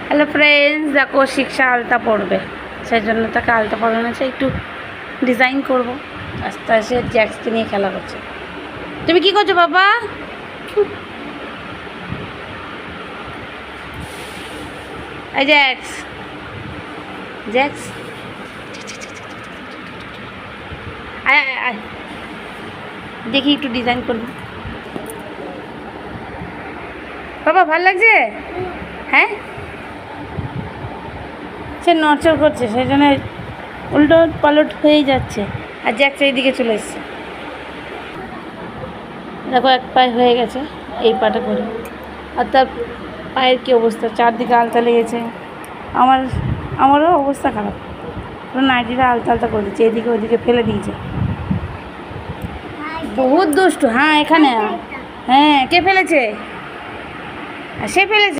Hello friends, দেখো শিক্ষা আলতা পড়বে, সেই জন্য তাকে আলতা পড়ানো আছে। একটু ডিজাইন করব। আস্তে আস্তে জ্যাক্সকে নিয়ে খেলা করছে। তুমি কি করছো বাবা? এই জ্যাক্স, জ্যাক্স আয় আয় আয়, দেখি একটু ডিজাইন করবো। বাবা ভাল লাগছে? হ্যাঁ, সে নড়চড় করছে, সেই জন্য উল্টো পালট হয়েই যাচ্ছে। আর জ্যাকটা এইদিকে চলে এসছে। দেখো এক পায়ে হয়ে গেছে, এই পাটা করে। আর তার পায়ের কী অবস্থা, চারদিকে আলতা লেগেছে। আমারও অবস্থা খারাপ, পুরো নাইটিটা আলতা আলতা করে দিচ্ছে, এদিকে ওদিকে ফেলে দিয়েছে। বহুত দুষ্টু। হ্যাঁ এখানে, হ্যাঁ কে ফেলেছে? সে ফেলেছে।